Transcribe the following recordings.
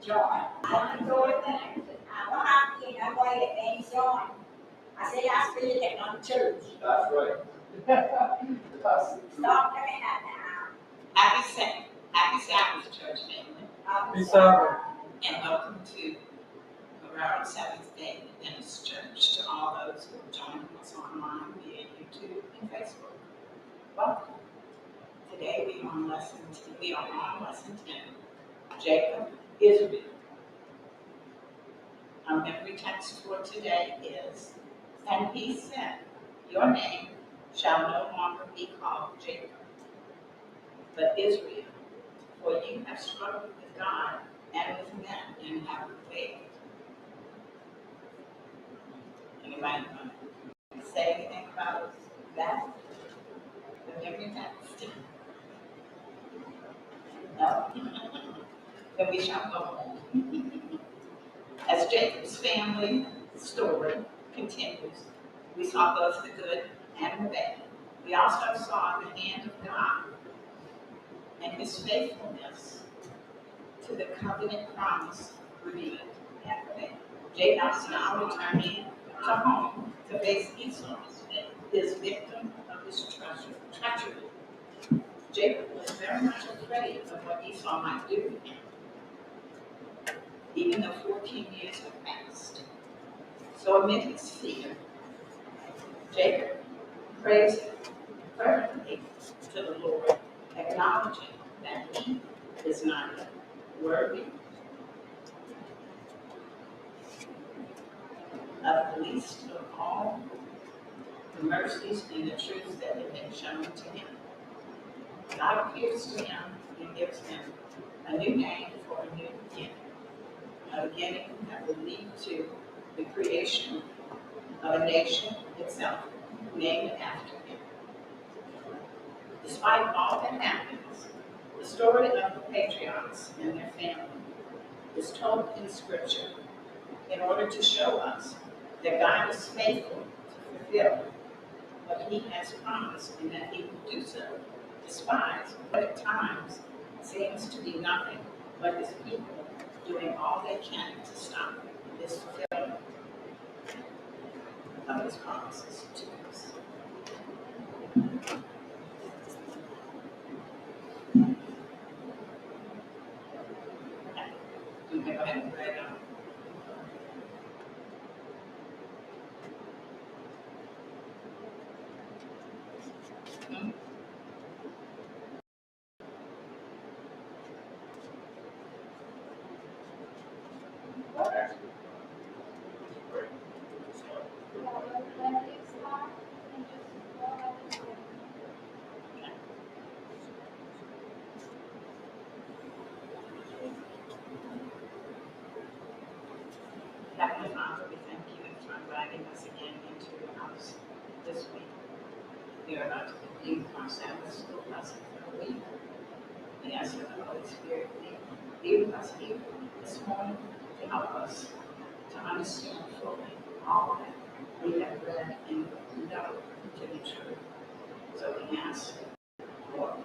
I told him that what happened in that way that they joined. I said, I still get on church. That's right. Stop looking at that. Happy Sabbath, church family. Happy Sabbath. And welcome to our Sabbath Day Adventist Church. To all those who are joining us online via YouTube and Facebook. Welcome. Today we are on lesson 10. Jacob, Israel. Our memory text for today is, and he said, your name shall no longer be called Jacob, but Israel, for you have struggled with God and with men and have prevailed. Anybody want to say anything about that? The memory text? No? Then we shall go home. As Jacob's family story continues, we saw both the good and the bad. We also saw the hand of God and his faithfulness to the covenant promise revealed at the end. Jacob is now returning to home to face Esau, his victim of his treachery. Jacob was very much afraid of what Esau might do to him, even though 14 years had passed. So amid his fear, Jacob prays fervently to the Lord, acknowledging that he is not worthy of the least of all the mercies and the truths that have been shown to him. God appears to him and gives him a new name for a new beginning, a beginning that will lead to the creation of a nation itself, named after him. Despite all that happens, the story of the patriarchs and their family is told in Scripture in order to show us that God is faithful to fulfill what he has promised and that he will do so, despite what at times seems to be nothing but his people doing all they can to stop this fulfillment of his promises to us. Okay. You can go ahead and write it down. Heavenly Father, we thank you for inviting us again into your house this week. We are about to complete our Sabbath school lesson for the week. We ask that the Holy Spirit be with us here this morning to help us to understand fully all that we have read and know to be true. So we ask for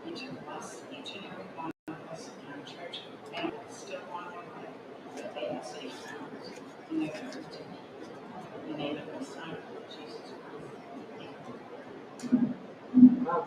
each of us, each and every one of us in our church family still on their way, that they have safe travels in their journey to me. In the name of the Son, Jesus Christ. Amen.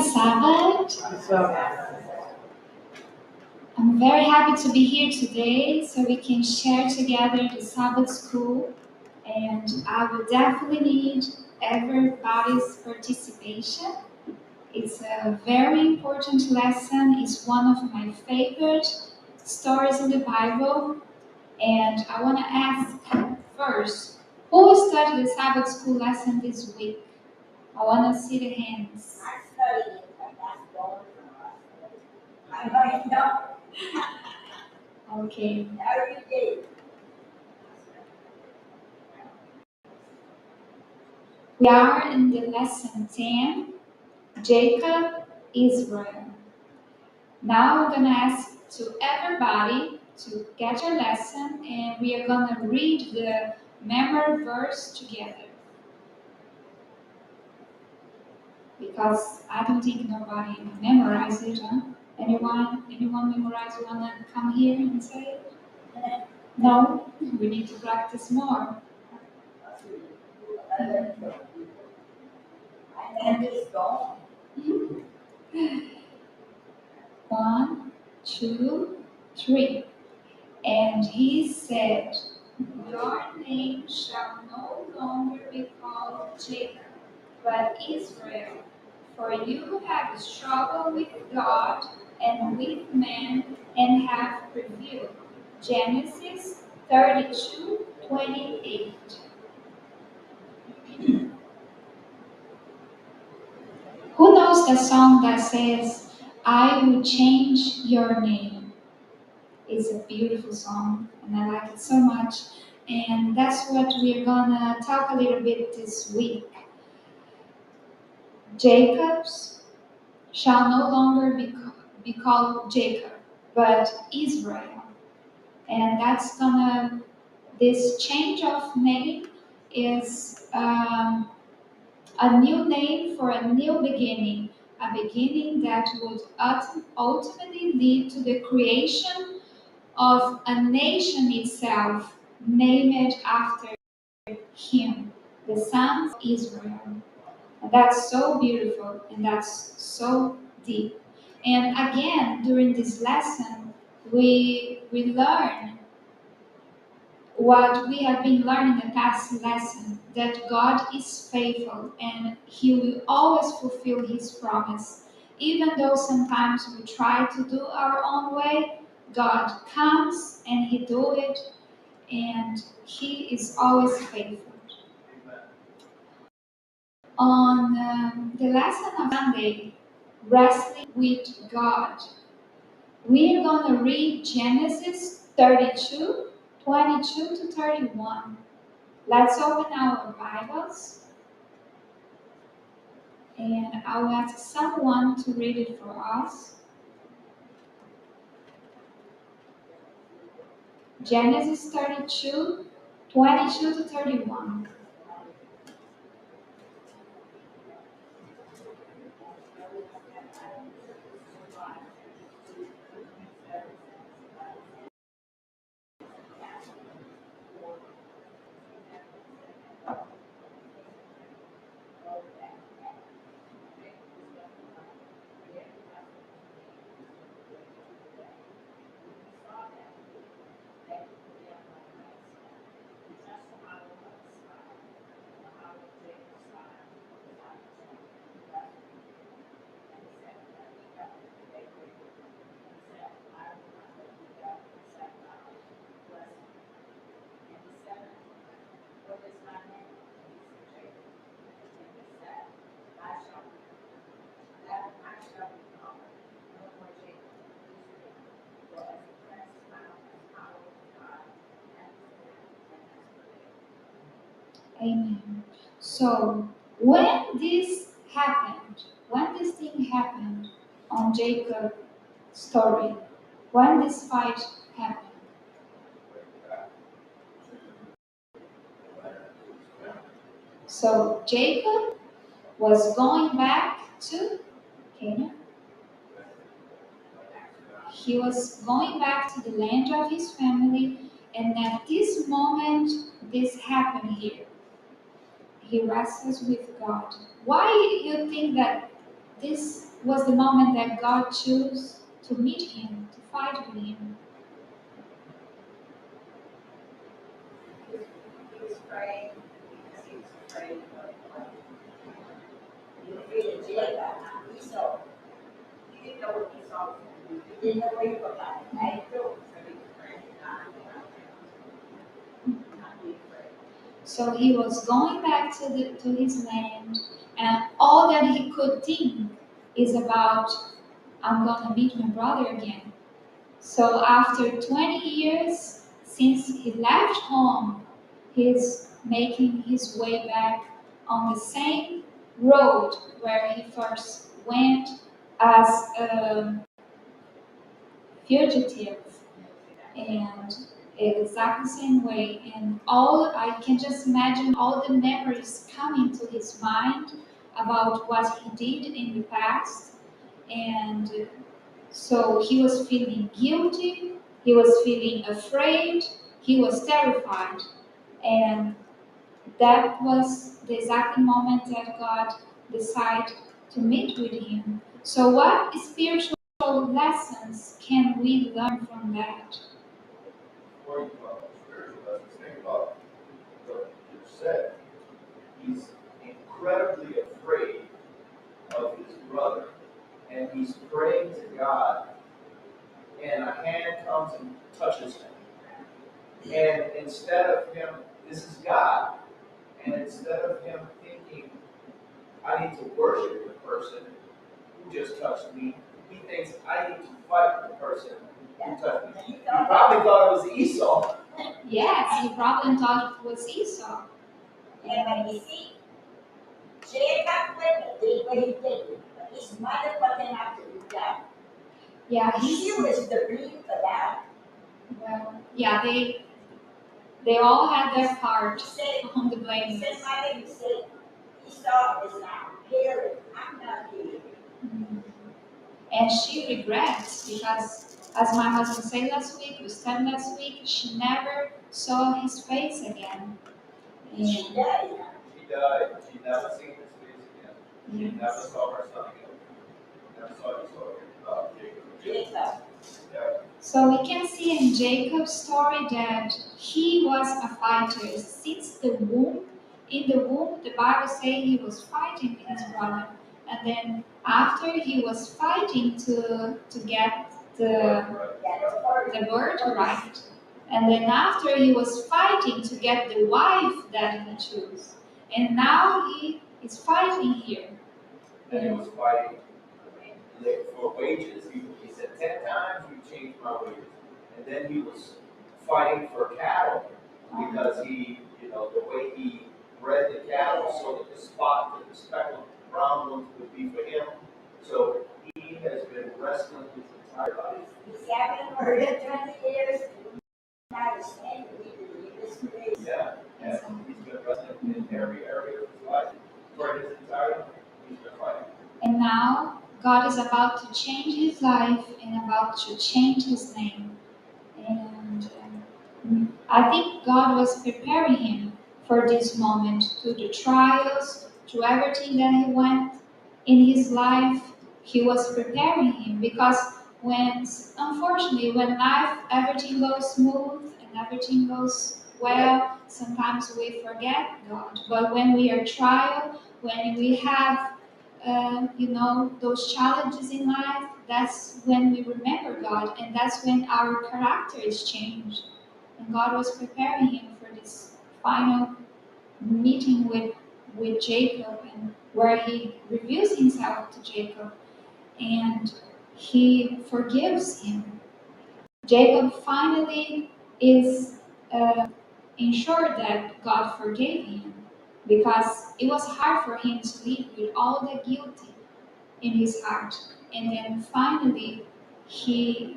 Sabbath. I'm very happy to be here today so we can share together the Sabbath school. And I will definitely need everybody's participation. It's a very important lesson. It's one of my favorite stories in the Bible. And I want to ask first, who will study the Sabbath school lesson this week? I want to see the hands. I studied it, but that's going for us. I might know Okay. every day. We are in the lesson 10, Jacob, Israel. Now I'm going to ask to everybody to get your lesson and we are going to read the memory verse together. Because I don't think nobody memorized it, huh? Anyone memorize? Wanna come here and say it? No? We need to practice more. And it's gone. One, two, three. And he said, your name shall no longer be called Jacob, but Israel, for you have struggled with God and with men and have prevailed. Genesis 32:28. Who knows the song that says, I will change your name? It's a beautiful song and I like it so much. And that's what we're gonna talk a little bit this week. Jacob's shall no longer be called Jacob, but Israel. And this change of name is a new name for a new beginning, a beginning that would ultimately lead to the creation of a nation itself, named after him, the son of Israel. And that's so beautiful and that's so deep. And again, during this lesson, we learn what we have been learning in the past lesson, that God is faithful and He will always fulfill His promise. Even though sometimes we try to do our own way, God comes and He do it, and He is always faithful. On the lesson of Sunday, wrestling with God, we are going to read Genesis 32:22 to 31. Let's open our Bibles and I'll ask someone to read it for us. Genesis 32:22 to 31. Amen. So when this thing happened on Jacob's story, when this fight happened, so Jacob was going back to Canaan. He was going back to the land of his family, and at this moment, this happened here. He wrestles with God. Why you think that this was the moment that God chose to meet him, to fight with him. He was praying because he was afraid of what he was afraid of Jacob. Esau, he didn't know what Esau was going to do. He didn't know where he was going. I ain't through. So he was praying, not be afraid. So he was going back to his land, and all that he could think is about, I'm going to meet my brother again. So after 20 years since he left home, he's making his way back on the same road where he first went as a fugitive, and exactly the same way. And all I can just imagine all the memories coming to his mind about what he did in the past. And so he was feeling guilty, he was feeling afraid, he was terrified. And that was the exact moment that God decided to meet with him. So, what spiritual lessons can we learn from that? Before you go on spiritual lessons, think about what you said. He's incredibly afraid of his brother, and he's praying to God, and a hand comes and touches him. And instead of him, this is God, and instead of him thinking, I need to worship the person who just touched me, he thinks, I need to fight the person who touched me. He probably thought it was Esau. Yes, he probably thought it was Esau. Yeah, but you see, Jacob did what he did, but his mother wasn't have to do that. Yeah, She was the blame for that. well, yeah, they all had their part He said, on the blame. Mother, you said, Esau is not here. I'm not here. Mhm. And she regrets because, as my husband said last week, we said last week, she never saw his face again. She died. She died. She never seen his face again. She Yes. never saw her son again. Never saw Jacob. Jacob. Yeah. So we can see in Jacob's story that he was a fighter since the womb. In the womb, the Bible says he was fighting with his brother, and then after he was fighting to get the birthright, and then after he was fighting to get the wife that he chose, and now he is fighting here. And he was fighting for wages. He said, 10 times you changed my wages. And then he was fighting for cattle because the way he bred the cattle so that the speckled brown ones would be for him. So he has been wrestling his entire life. He's having murdered 20 years. Now he's saying we believe this grace. Yeah, he's been wrestling in every area of his life. For his entire life, he's been fighting. And now God is about to change his life and about to change his name. And I think God was preparing him for this moment, through the trials, through everything that he went in his life. He was preparing him because unfortunately, when life, everything goes smooth and everything goes well, sometimes we forget God. But when we are trial, when we have those challenges in life, that's when we remember God, and that's when our character is changed. And God was preparing him for this final meeting with Jacob, and where he reveals himself to Jacob, and he forgives him. Jacob finally is ensured that God forgave him, because it was hard for him to live with all the guilt in his heart. And then finally, he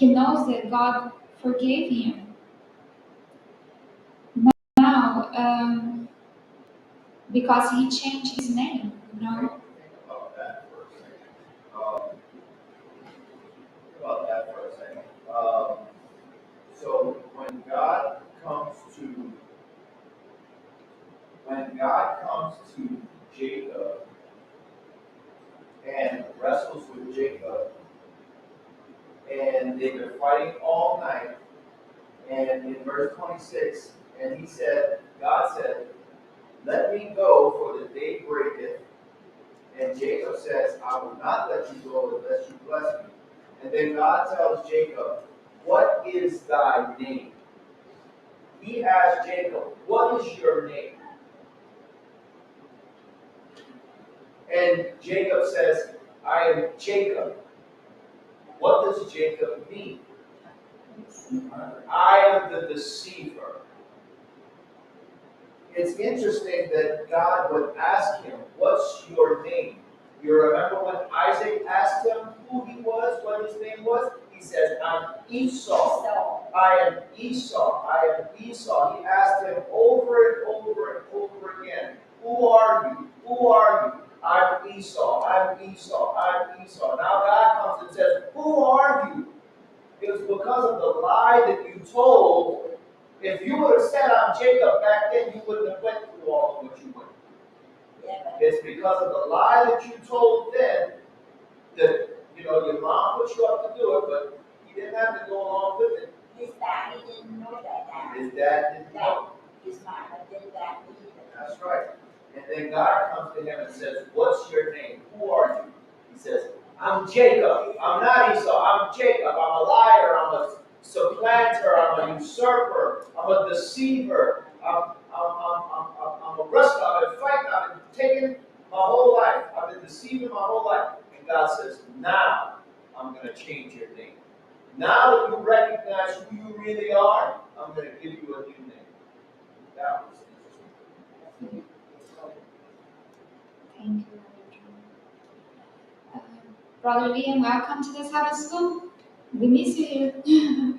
knows that God forgave him. Now, because he changed his name, Think about that for a second. Think about that for a second. So when God comes to Jacob wrestles with Jacob, and they've been fighting all night. And in verse 26, and he said, God said, let me go, for the day breaketh. And Jacob says, I will not let you go unless you bless me. And then God tells Jacob, what is thy name? He asked Jacob, what is your name? And Jacob says, I am Jacob. What does Jacob mean? I am the deceiver. It's interesting that God would ask him, what's your name? You remember when Isaac asked him who he was, what his name was? He says, I'm Esau. I am Esau. I am Esau. He asked him over and over and over again, who are you? Who are you? I'm Esau. I'm Esau. I'm Esau. Now God comes and says, who are you? It was because of the lie that you told. If you would have said I'm Jacob back then, you wouldn't have went through all of what you went through. It's because of the lie that you told then that, your mom put you up to do it, but he didn't have to go along with it. His daddy didn't know that. His dad didn't know. His mama didn't that either. That's right. And then God comes to him and says, what's your name? Who are you? He says, I'm Jacob. I'm not Esau. I'm Jacob. I'm a liar. I'm a supplanter. I'm a usurper. I'm a deceiver. I'm a wrestler. I've been fighting. I've been taking my whole life. I've been deceiving my whole life. And God says, now I'm going to change your name. Now that you recognize who you really are, I'm going to give you a new name. That was interesting. Thank you, Brother Liam, welcome to the Sabbath school. We miss you here.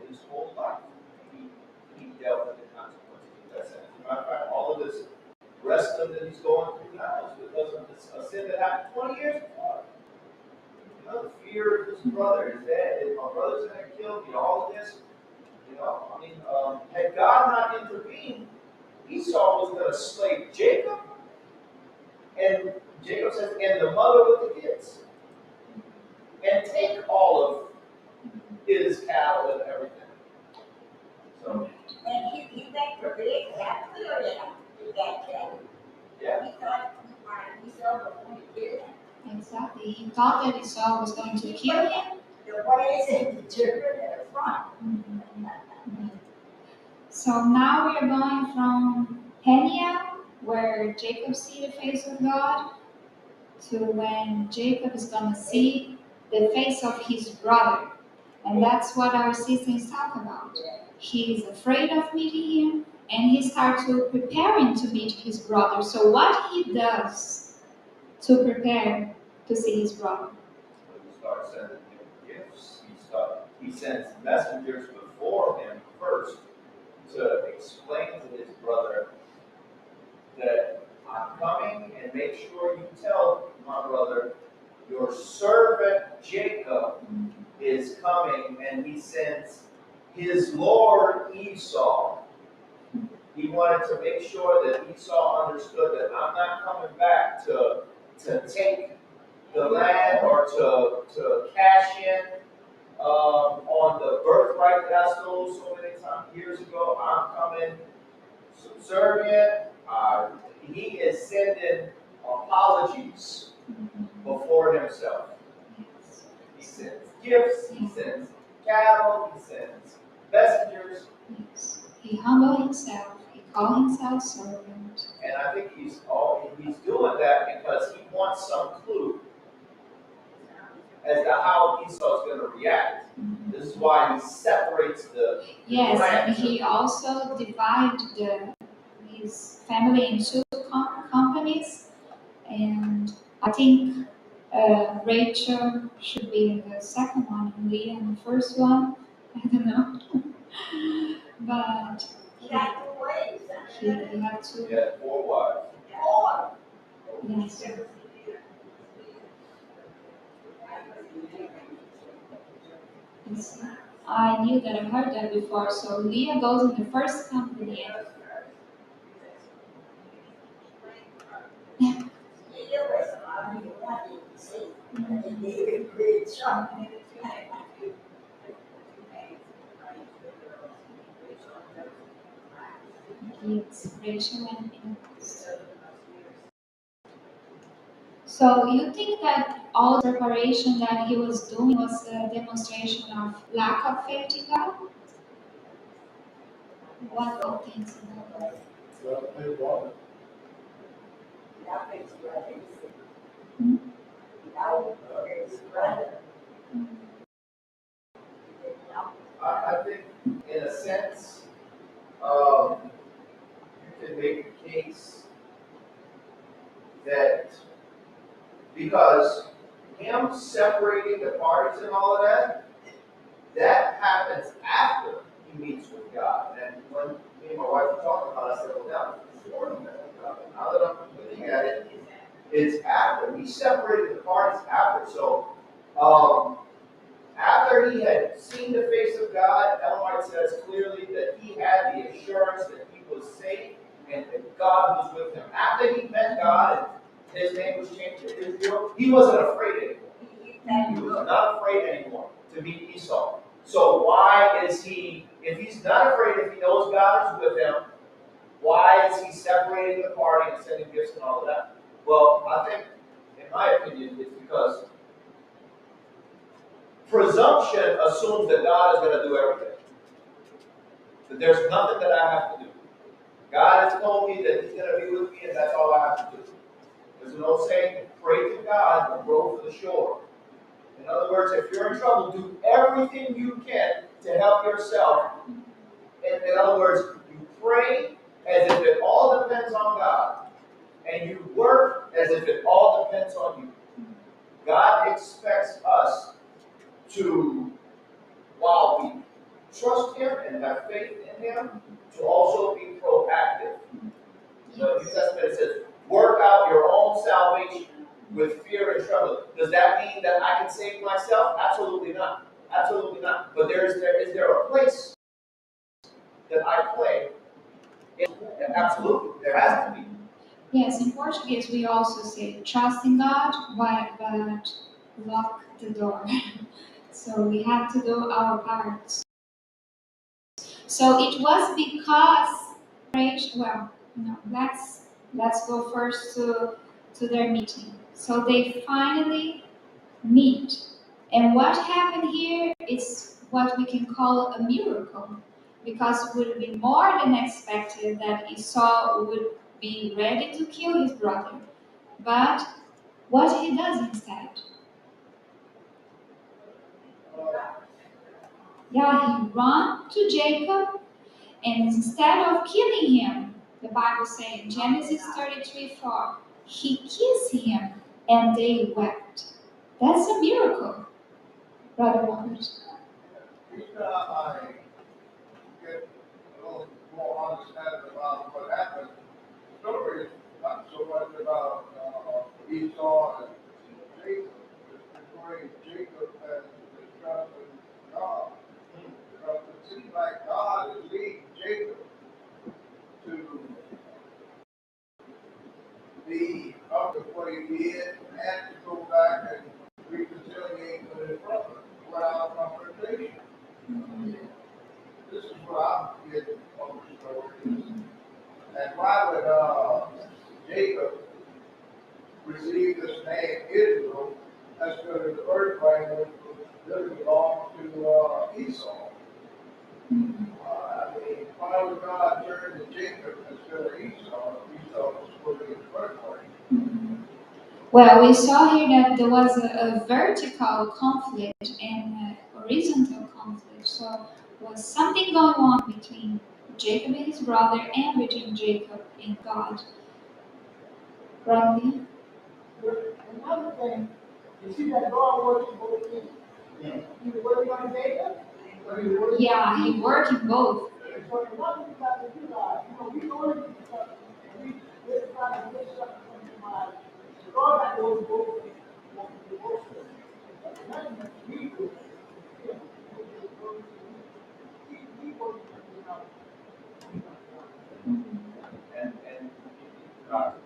His whole life, he dealt with the consequences of that sin. As a matter of fact, all of this wrestling that he's going through now is because of a sin that happened 20 years before. The fear of his brother, his dad, my brother's going to kill me, all of this. Had God not intervened, Esau was going to slay Jacob, and Jacob says, and the mother with the kids, and take all of his cattle and everything. So, And he went for it, that clearly, that kid. yeah. He thought Esau was going to kill him. Exactly. He thought that Esau was going to kill him. The boys and the children at the front. So now we are going from Peniel, where Jacob sees the face of God, to when Jacob is going to see the face of his brother. And that's what our sisters talk about. He is afraid of meeting him, and he starts to preparing to meet his brother. So what he does to prepare to see his brother? He starts sending him gifts. He sends messengers before him first to explain to his brother that I'm coming, and make sure you tell my brother, your servant Jacob is coming, and he sends his lord Esau. He wanted to make sure that Esau understood that I'm not coming back to take the land or to cash in on the birthright that I stole so many times years ago. I'm coming subservient. He is sending apologies before himself. He sends gifts, he sends cattle, he sends messengers. Yes. He humbled himself. He called himself servant. And I think he's doing that because he wants some clue as to how Esau's going to react. This is why he separates the Yes, clans. and he also divided his family into companies. companies, and I think Rachel should be in the second one and Leah in the first one. I don't know. But He got two ways. he had He to, had 4 wives. Four. yes. Yes. I knew that, I heard that before. So Leah goes in the first company. He was, I mean, what did he say? He gave him great shot. It's Rachel and Amos. So you think that all the preparation that he was doing was a demonstration of lack of faith in God? What do you think about that? Well, they brought That makes brother. Hmm? That is brother. I think, in a sense, you can make a case that because him separating the parties and all of that, that happens after he meets with God. And when me and my wife were talking about it, I said, well, that was before he met with God. Now that I'm looking at it, it's after. He separated the parties after. So, after he had seen the face of God, Ellen White says clearly that he had the assurance that he was safe and that God was with him. After he met God and his name was changed to Israel, he wasn't afraid anymore. He was not afraid anymore to meet Esau. So why is he, if he's not afraid, if he knows God is with him, why is he separating the party and sending gifts and all of that? Well, I think, in my opinion, it's because presumption assumes that God is going to do everything. That there's nothing that I have to do. God has told me that He's going to be with me, and that's all I have to do. There's an old saying, pray to God and row for the shore. In other words, if you're in trouble, do everything you can to help yourself. In other words, you pray as if it all depends on God, and you work as if it all depends on you. God expects us to, while we trust Him and have faith in Him, to also be proactive. The New Testament it says, work out your own salvation with fear and trembling. Does that mean that I can save myself? Absolutely not. Absolutely not. But is there a place that I play? Absolutely. There has to be. Yes, in Portuguese we also say trust in God, but lock the door. So we have to do our part. So it was because well, no, let's go first to their meeting. So they finally meet. And what happened here is what we can call a miracle, because it would have been more than expected that Esau would be ready to kill his brother. But what he does instead? Yeah, he runs to Jacob, and instead of killing him, the Bible says in Genesis 33:4, he kissed him and they wept. That's a miracle, Brother Robert. I get a little more understanding about what happened. The story is not so much about Esau and Jacob. It's between Jacob and the trust in God. Because it seems like God is leading Jacob to be up to what he did and to go back and reconciliate with his brother without confrontation. This is what I'm getting from the story. And why would Jacob receive this name Israel as good as the birthright which really belonged to Esau? I mean, why would God turn to Jacob instead of Esau? Esau was fully his birthright. Well, we saw here that there was a vertical conflict and a horizontal conflict. So there was something going on between Jacob and his brother and between Jacob and God. Rodney? Another thing, you see that God works in both things. He was working on Jacob, but he was working Yeah, on he worked in both. So another thing that we realize, we go into stuff and we're trying to get something from the mind. God had those both things, want to do both things. But nothing that we do, he works in the And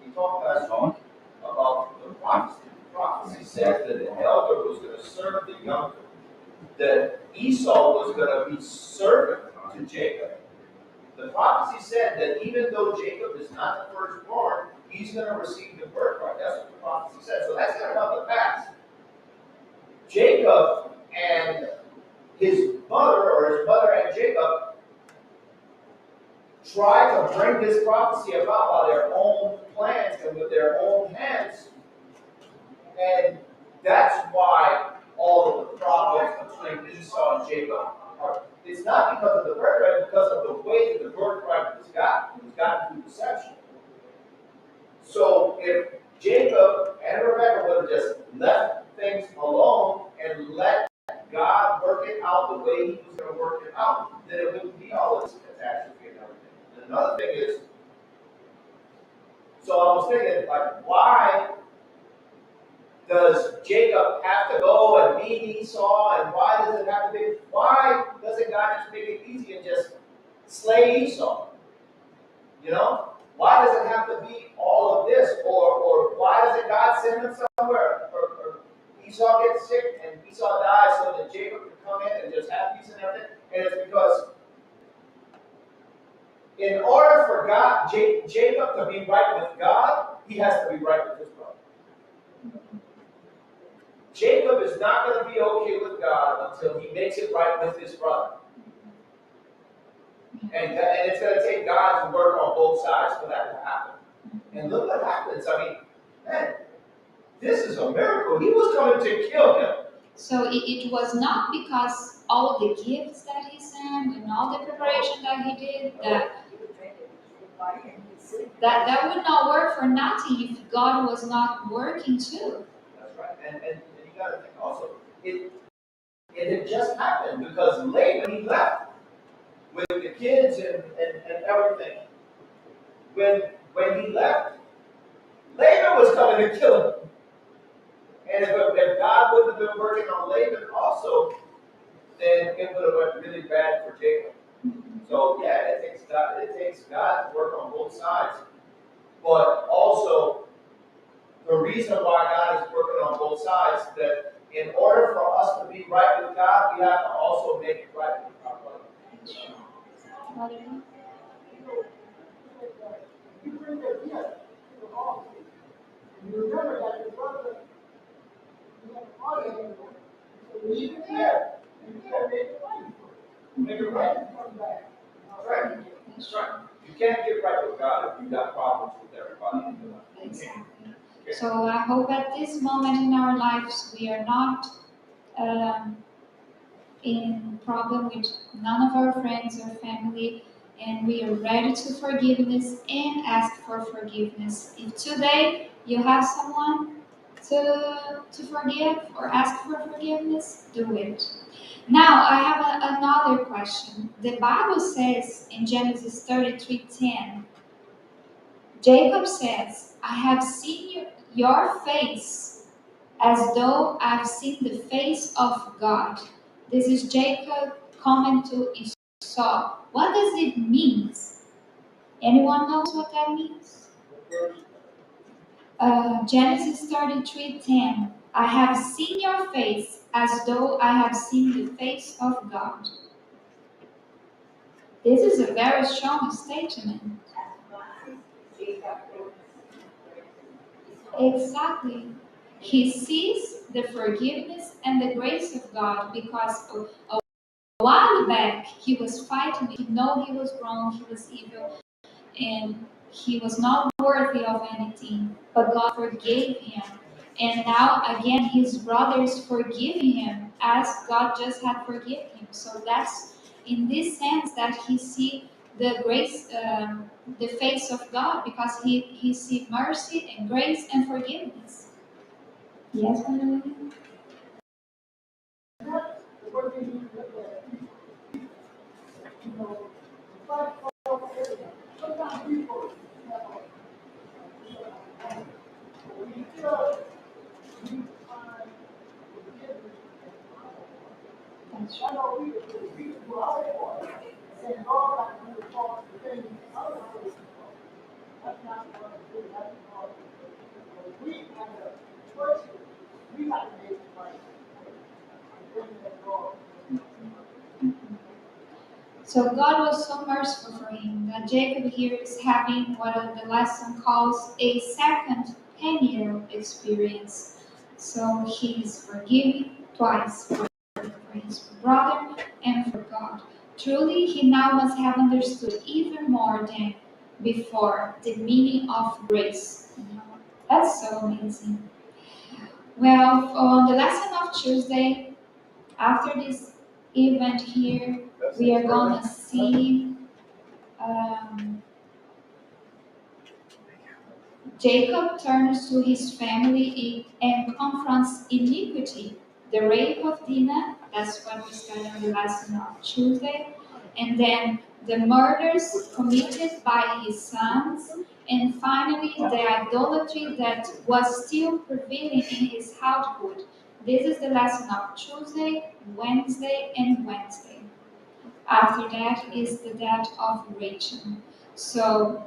he talked last month about the prophecy. The prophecy says that the elder was going to serve the younger, that Esau was going to be servant to Jacob. The prophecy said that even though Jacob is not the firstborn, he's going to receive the birthright. That's what the prophecy said. So that's not about the past. Jacob and his mother, or his mother and Jacob, try to bring this prophecy about by their own plans and with their own hands. And that's why all of the problems between Esau and Jacob are. It's not because of the birthright, it's because of the way that the birthright was gotten. It was gotten through deception. So if Jacob and Rebekah would have just left things alone and let God work it out the way he was going to work it out, then it wouldn't be all this catastrophe and everything. And another thing is, so I was thinking, like, why does Jacob have to go and meet Esau, and why does it have to be? Why doesn't God just make it easy and just slay Esau? You know, why does it have to be all of this, or why doesn't God send him somewhere, or Esau gets sick and Esau dies so that Jacob can come in and just have peace and everything? And it's because in order for God, Jacob to be right with God, he has to be right with his brother. Jacob is not going to be okay with God until he makes it right with his brother. And it's going to take God to work on both sides for that to happen. And look what happens. I mean, man, this is a miracle. He was coming to kill him. So it was not because all the gifts that he sent and all the preparation that he did that would not work for nothing if God was not working too. That's right. And you got to think also, it had just happened because Laban, he left with the kids and everything. When he left, Laban was coming to kill him. And if God wouldn't have been working on Laban also, then it would have went really bad for Jacob. So yeah, it takes God to work on both sides. But also, the reason why God is working on both sides, that in order for us to be right with God, we have to also make it right with our brother. You bring that gift to the altar. And you remember that your brother, you have a party in there. So leave it there. And you gotta make it right. Make it right. Come back. That's right. That's right. You can't get right with God if you've got problems with everybody in your life. Exactly. So I hope at this moment in our lives we are not in problem with none of our friends or family, and we are ready to forgiveness and ask for forgiveness. If today you have someone to forgive or ask for forgiveness, do it. Now I have another question. The Bible says in Genesis 33:10, Jacob says, "I have seen your face as though I've seen the face of God." This is Jacob comment to Esau. What does it mean? Anyone knows what that means? Genesis 33:10. I have seen your face as though I have seen the face of God. This is a very strong statement. Exactly. He sees the forgiveness and the grace of God because a while back he was fighting. He know he was wrong, he was evil, and he was not worthy of anything. But God forgave him. And now again his brothers forgiving him as God just had forgiven him. So that's in this sense that he see the grace, the face of God, because he see mercy and grace and forgiveness. Yes, Manuel? The word they use you know, fight for everything. Sometimes people, we feel we find forgiveness and That's I know we can do our part, and God like to do the part, the things other people do. That's not what we do. That's not what we do. We have to first, we have to make it right. And then let God. So God was so merciful for him that Jacob here is having what the lesson calls a second Peniel experience. So he's forgiving twice for his brother and for God. Truly, he now must have understood even more than before the meaning of grace. That's so amazing. Well, on the lesson of Tuesday, after this event here, we are gonna see Jacob turns to his family and confronts iniquity, the rape of Dinah, that's what we studied on the lesson of Tuesday, and then the murders committed by his sons, and finally the idolatry that was still prevailing in his household. This is the lesson of Tuesday, Wednesday, and Wednesday. After that is the death of Rachel. So,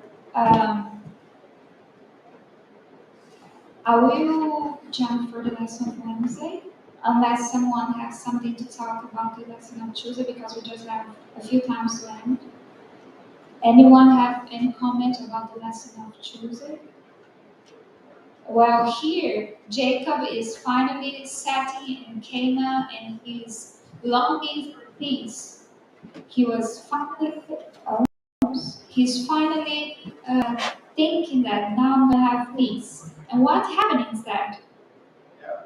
I will jump for the lesson of Wednesday, unless someone has something to talk about the lesson of Tuesday, because we just have a few times to end. Anyone have any comment about the lesson of Tuesday? Well, here, Jacob is finally setting in Canaan and he's longing for peace. He was finally, he's finally thinking that now I'm going to have peace. And what happened instead? Yeah,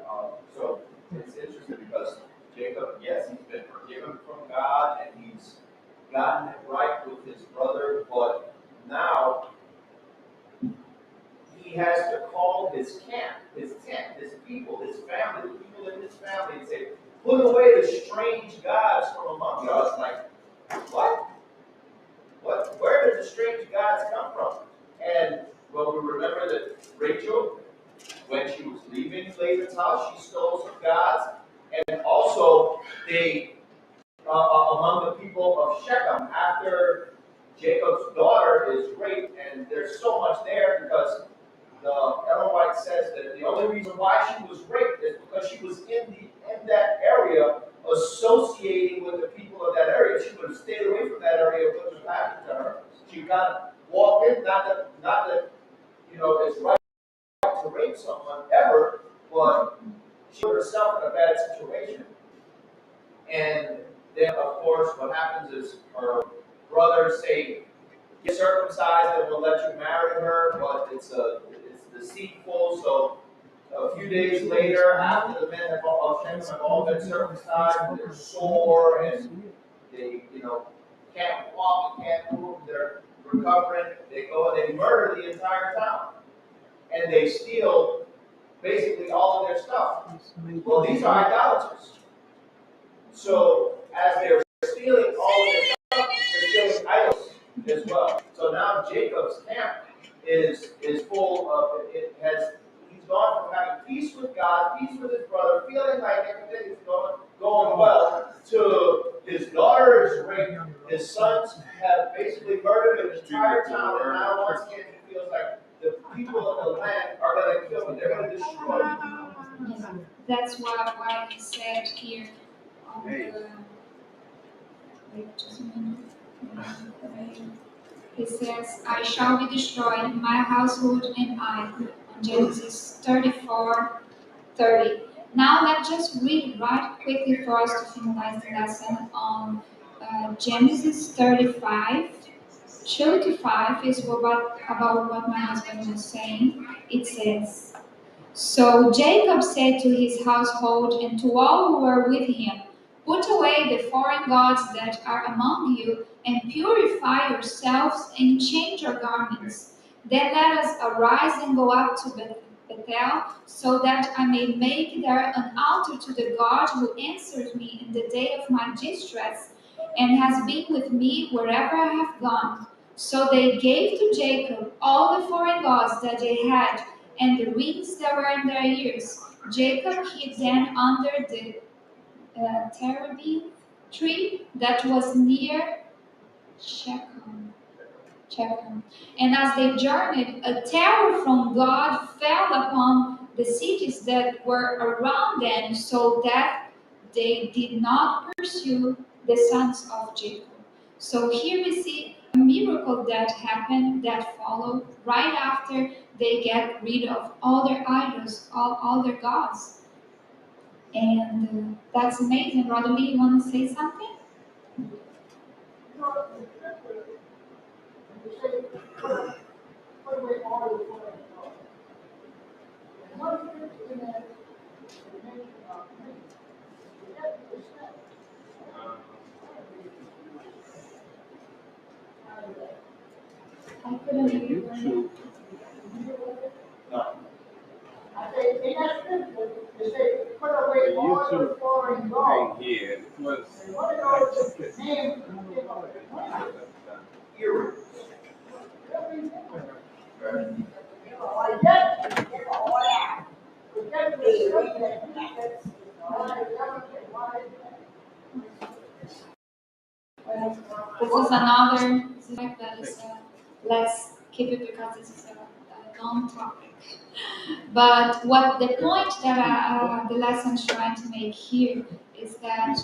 so it's interesting because Jacob, yes, he's been forgiven from God and he's gotten it right with his brother, but now he has to call his camp, his tent, his people, his family, the people in his family, and say, put away the strange gods from among you. I was like, what? What? Where did the strange gods come from? And well, we remember that Rachel, when she was leaving Laban's house, she stole some gods, and also they among the people of Shechem after Jacob's daughter is raped, and there's so much there because the Ellen White says that the only reason why she was raped is because she was in that area associating with the people of that area. She would have stayed away from that area, what would have happened to her. She got to walk in, not that it's right to rape someone ever, but she put herself in a bad situation. And then, of course, what happens is her brothers say, get circumcised and we'll let you marry her, but it's deceitful. So a few days later, after the men of Shem have all been circumcised, they're sore and they, can't walk and can't move, they're recovering, they go and they murder the entire town. And they steal basically all of their stuff. Well, these are idolaters. So as they're stealing all of their stuff, they're stealing idols as well. So now Jacob's camp is full of he's gone from having peace with God, peace with his brother, feeling like everything is going well, to his daughter is raped, his sons have basically murdered an entire town, and now once again he feels like the people of the land are going to kill him, they're going to destroy him. That's why he said here on the, wait just a minute. He says, I shall be destroyed, my household and I, on Genesis 34:30. Now let's just read right quickly for us to finalize the lesson on Genesis 35. 2 to 5 is about what my husband was saying. It says, so Jacob said to his household and to all who were with him, Put away the foreign gods that are among you, and purify yourselves, and change your garments. Then let us arise and go up to Bethel, so that I may make there an altar to the God who answers me in the day of my distress, and has been with me wherever I have gone. So they gave to Jacob all the foreign gods that they had, and the rings that were in their ears. Jacob hid them under the terebinth tree that was near Shechem. Shechem. And as they journeyed, a terror from God fell upon the cities that were around them, so that they did not pursue the sons of Jacob. So here we see a miracle that happened, that followed right after they get rid of all their idols, all their gods. And that's amazing. Brother Lee, you want to say something? You know, the scripture, when you say, put away all your foreign gods. And one scripture in that, the nation of me, is that the step. I couldn't hear you. No. I say, in that scripture, they say, put away all your foreign gods. Here, it was. And what are those names? Earrings. Right. You know, all that, you know, all that. But that's the They scripture. read that. This is another, this is like that is let's keep it because this is a long topic. But what the point that the lesson is trying to make here is that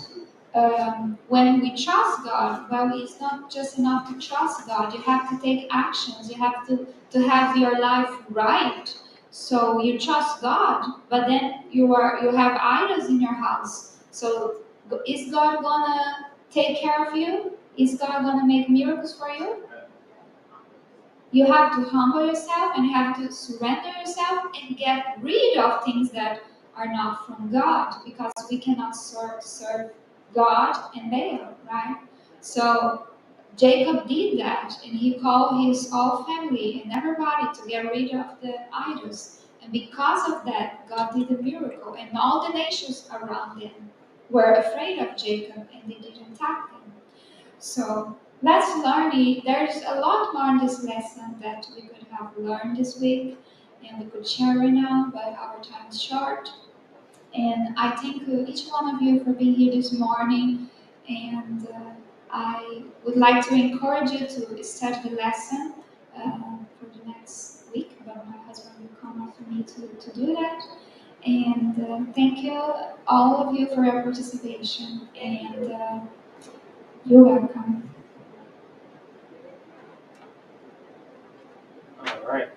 when we trust God, well, it's not just enough to trust God. You have to take actions. You have to have your life right. So you trust God, but then you have idols in your house. So is God gonna take care of you? Is God gonna make miracles for you? You have to humble yourself and you have to surrender yourself and get rid of things that are not from God, because we cannot serve God and Baal, right? So Jacob did that, and he called his whole family and everybody to get rid of the idols. And because of that, God did a miracle, and all the nations around them were afraid of Jacob and they didn't attack him. So let's learn it. There's a lot more in this lesson that we could have learned this week, and we could share right now, but our time is short. And I thank each one of you for being here this morning. And I would like to encourage you to study the lesson for the next week, but my husband will come after me to do that. And thank you, all of you, for your participation. And you're welcome. All right.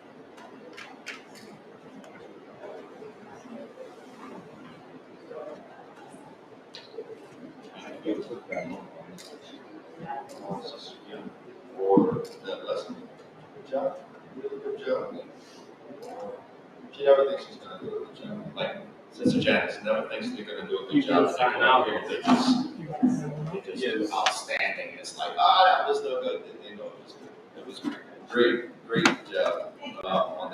You took that for that lesson. Good job. Really good job. She never thinks she's gonna do a good job. Like Sister Janice never thinks they're gonna do a good job. They come out here, they're just outstanding. It's like, that was no good. They know it was good. It was great, great job on that.